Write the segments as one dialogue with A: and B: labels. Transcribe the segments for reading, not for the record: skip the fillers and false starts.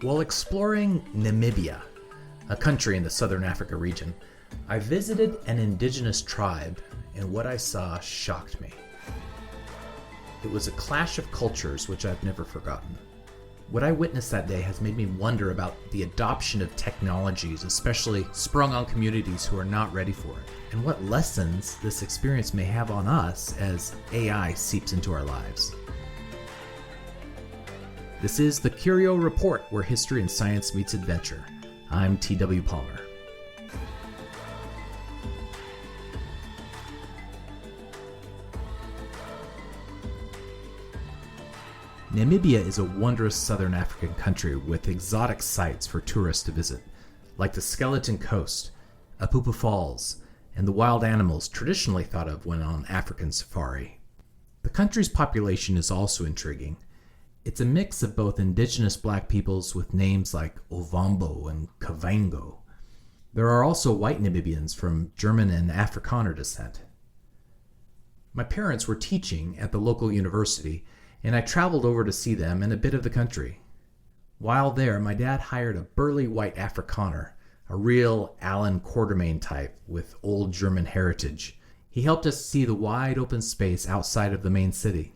A: While exploring Namibia, a country in the southern Africa region, I visited an indigenous tribe, and what I saw shocked me. It was a clash of cultures which I've never forgotten. What I witnessed that day has made me wonder about the adoption of technologies, especially sprung on communities who are not ready for it, and what lessons this experience may have on us as AI seeps into our lives. This is the Curio Report, where history and science meets adventure. I'm T.W. Palmer. Namibia is a wondrous southern African country with exotic sites for tourists to visit, like the Skeleton Coast, Apupa Falls, and the wild animals traditionally thought of when on African safari. The country's population is also intriguing. It's a mix of both indigenous black peoples with names like Ovambo and Kavango. There are also white Namibians from German and Afrikaner descent. My parents were teaching at the local university, and I traveled over to see them and a bit of the country. While there, my dad hired a burly white Afrikaner, a real Alan Quatermain type with old German heritage. He helped us see the wide open space outside of the main city.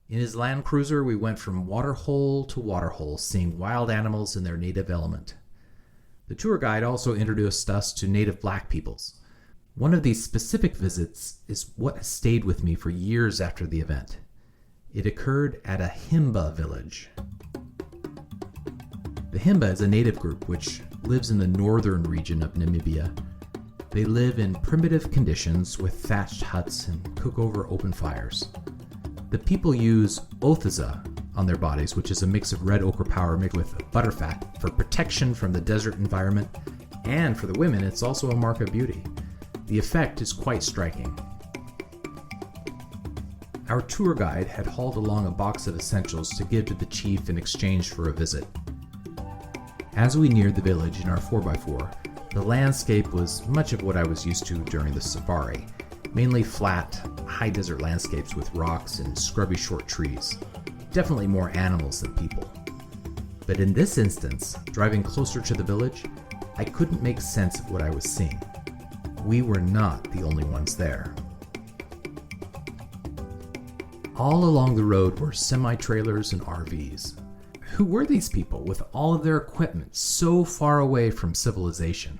A: In his Land Cruiser, we went from waterhole to waterhole, seeing wild animals in their native element. The tour guide also introduced us to native black peoples. One of these specific visits is what has stayed with me for years after the event. It occurred at a Himba village. The Himba is a native group which lives in the northern region of Namibia. They live in primitive conditions with thatched huts and cook over open fires. The people use othiza on their bodies, which is a mix of red ochre powder mixed with butterfat for protection from the desert environment, and for the women it's also a mark of beauty. The effect is quite striking. Our tour guide had hauled along a box of essentials to give to the chief in exchange for a visit. As we neared the village in our 4x4, the landscape was much of what I was used to during the safari, mainly flat, high desert landscapes with rocks and scrubby short trees. Definitely more animals than people. But in this instance, driving closer to the village, I couldn't make sense of what I was seeing. We were not the only ones there. All along the road were semi-trailers and RVs. Who were these people with all of their equipment so far away from civilization?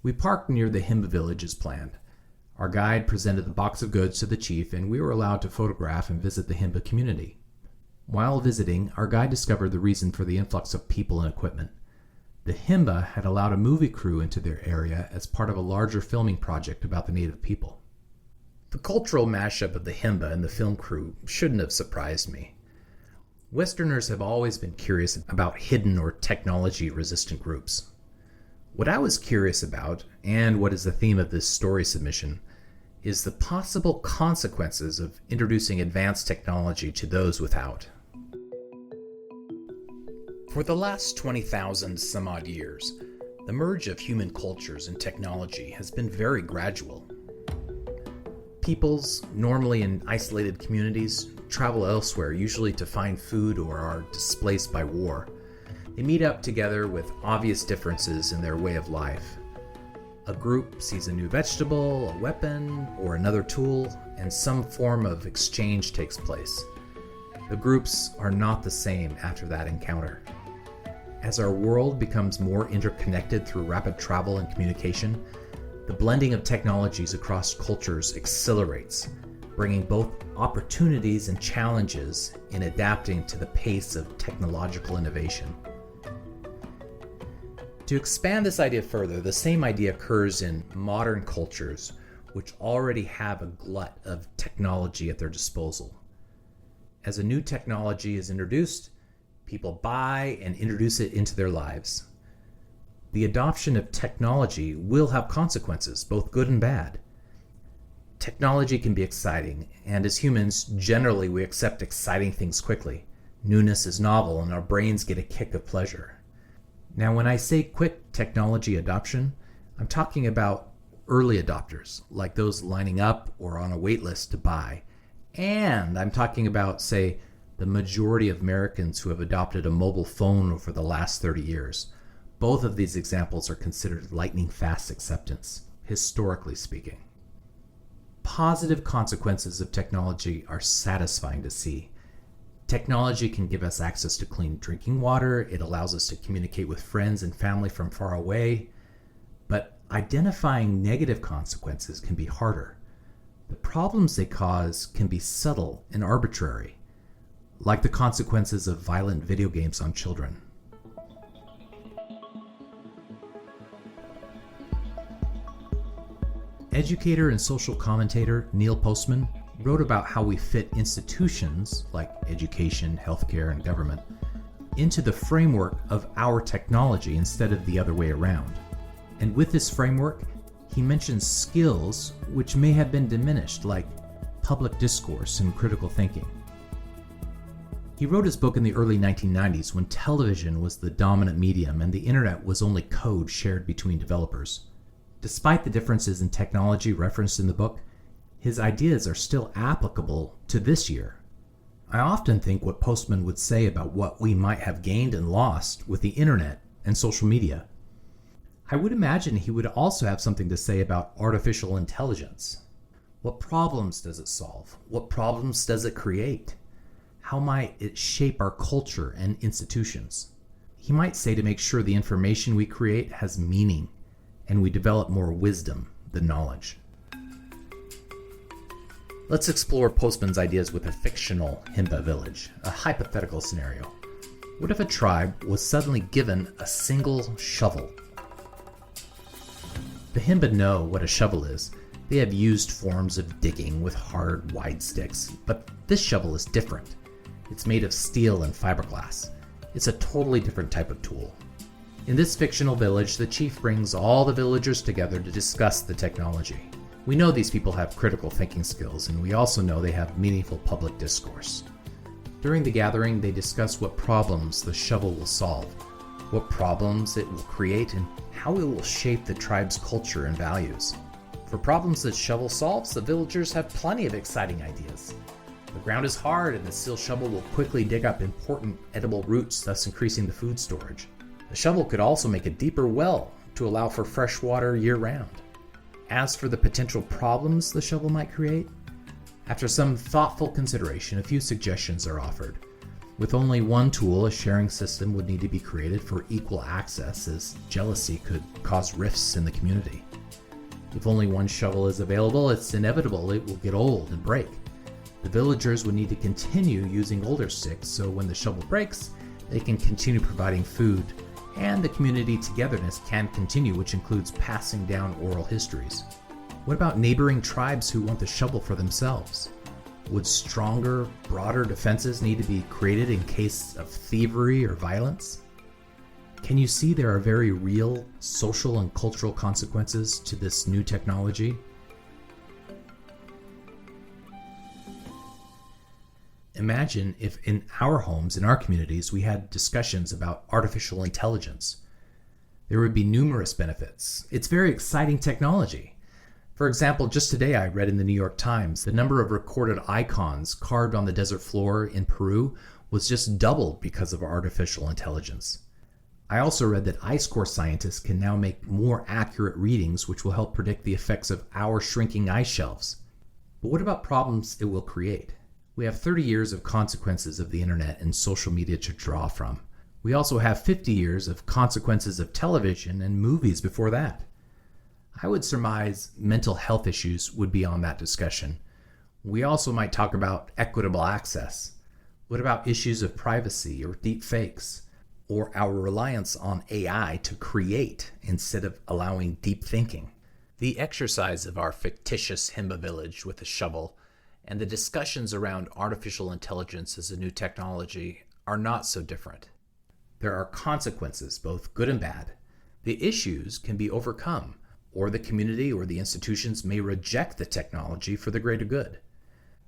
A: We parked near the Himba village as planned. Our guide presented the box of goods to the chief, and we were allowed to photograph and visit the Himba community. While visiting, our guide discovered the reason for the influx of people and equipment. The Himba had allowed a movie crew into their area as part of a larger filming project about the native people. The cultural mashup of the Himba and the film crew shouldn't have surprised me. Westerners have always been curious about hidden or technology-resistant groups. What I was curious about, and what is the theme of this story submission, is the possible consequences of introducing advanced technology to those without. For the last 20,000 some odd years, the merge of human cultures and technology has been very gradual. Peoples, normally in isolated communities, travel elsewhere, usually to find food or are displaced by war. They meet up together with obvious differences in their way of life. A group sees a new vegetable, a weapon, or another tool, and some form of exchange takes place. The groups are not the same after that encounter. As our world becomes more interconnected through rapid travel and communication, the blending of technologies across cultures accelerates, bringing both opportunities and challenges in adapting to the pace of technological innovation. To expand this idea further, the same idea occurs in modern cultures, which already have a glut of technology at their disposal. As a new technology is introduced, people buy and introduce it into their lives. The adoption of technology will have consequences, both good and bad. Technology can be exciting, and as humans, generally we accept exciting things quickly. Newness is novel, and our brains get a kick of pleasure. Now, when I say quick technology adoption, I'm talking about early adopters, like those lining up or on a wait list to buy. And I'm talking about, say, the majority of Americans who have adopted a mobile phone over the last 30 years. Both of these examples are considered lightning-fast acceptance, historically speaking. Positive consequences of technology are satisfying to see. Technology can give us access to clean drinking water. It allows us to communicate with friends and family from far away. But identifying negative consequences can be harder. The problems they cause can be subtle and arbitrary, like the consequences of violent video games on children. Educator and social commentator Neil Postman wrote about how we fit institutions like education, healthcare, and government into the framework of our technology instead of the other way around. And with this framework, he mentions skills which may have been diminished, like public discourse and critical thinking. He wrote his book in the early 1990s when television was the dominant medium and the internet was only code shared between developers. Despite the differences in technology referenced in the book, his ideas are still applicable to this year. I often think what Postman would say about what we might have gained and lost with the internet and social media. I would imagine he would also have something to say about artificial intelligence. What problems does it solve? What problems does it create? How might it shape our culture and institutions? He might say to make sure the information we create has meaning and we develop more wisdom than knowledge. Let's explore Postman's ideas with a fictional Himba village, a hypothetical scenario. What if a tribe was suddenly given a single shovel? The Himba know what a shovel is. They have used forms of digging with hard, wide sticks, but this shovel is different. It's made of steel and fiberglass. It's a totally different type of tool. In this fictional village, the chief brings all the villagers together to discuss the technology. We know these people have critical thinking skills, and we also know they have meaningful public discourse. During the gathering, they discuss what problems the shovel will solve, what problems it will create, and how it will shape the tribe's culture and values. For problems that shovel solves, the villagers have plenty of exciting ideas. The ground is hard, and the steel shovel will quickly dig up important edible roots, thus increasing the food storage. The shovel could also make a deeper well to allow for fresh water year-round. As for the potential problems the shovel might create, after some thoughtful consideration, a few suggestions are offered. With only one tool, a sharing system would need to be created for equal access, as jealousy could cause rifts in the community. If only one shovel is available, it's inevitable it will get old and break. The villagers would need to continue using older sticks, so when the shovel breaks, they can continue providing food, and the community togetherness can continue, which includes passing down oral histories. What about neighboring tribes who want the shovel for themselves? Would stronger, broader defenses need to be created in case of thievery or violence? Can you see there are very real social and cultural consequences to this new technology? Imagine if in our homes, in our communities, we had discussions about artificial intelligence. There would be numerous benefits. It's very exciting technology. For example, just today I read in the New York Times the number of recorded icons carved on the desert floor in Peru was just doubled because of artificial intelligence. I also read that ice core scientists can now make more accurate readings, which will help predict the effects of our shrinking ice shelves. But what about problems it will create? We have 30 years of consequences of the internet and social media to draw from. We also have 50 years of consequences of television and movies before that. I would surmise mental health issues would be on that discussion. We also might talk about equitable access. What about issues of privacy or deep fakes? Or our reliance on AI to create instead of allowing deep thinking? The exercise of our fictitious Himba village with a shovel and the discussions around artificial intelligence as a new technology are not so different. There are consequences, both good and bad. The issues can be overcome, or the community or the institutions may reject the technology for the greater good.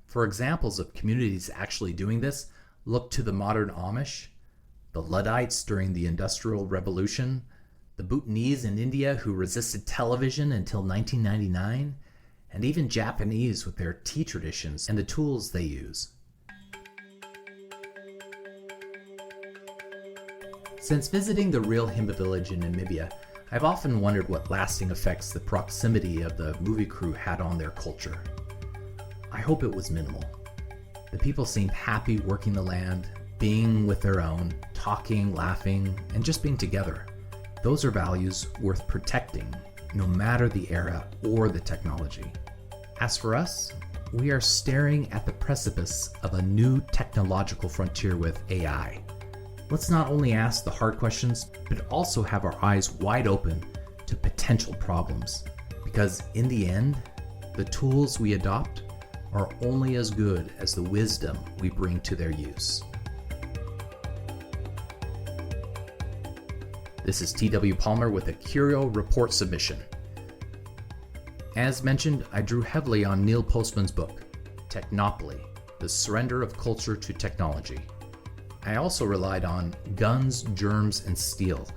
A: For examples of communities actually doing this, look to the modern Amish, the Luddites during the Industrial Revolution, the Bhutanese in India who resisted television until 1999, and even Japanese with their tea traditions and the tools they use. Since visiting the real Himba village in Namibia, I've often wondered what lasting effects the proximity of the movie crew had on their culture. I hope it was minimal. The people seemed happy working the land, being with their own, talking, laughing, and just being together. Those are values worth protecting, no matter the era or the technology. As for us, we are staring at the precipice of a new technological frontier with AI. Let's not only ask the hard questions, but also have our eyes wide open to potential problems. Because in the end, the tools we adopt are only as good as the wisdom we bring to their use. This is T.W. Palmer with a Curio Report submission. As mentioned, I drew heavily on Neil Postman's book, Technopoly, The Surrender of Culture to Technology. I also relied on Guns, Germs, and Steel,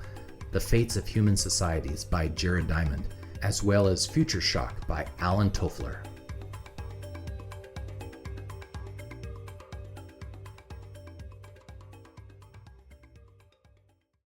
A: The Fates of Human Societies by Jared Diamond, as well as Future Shock by Alan Toffler.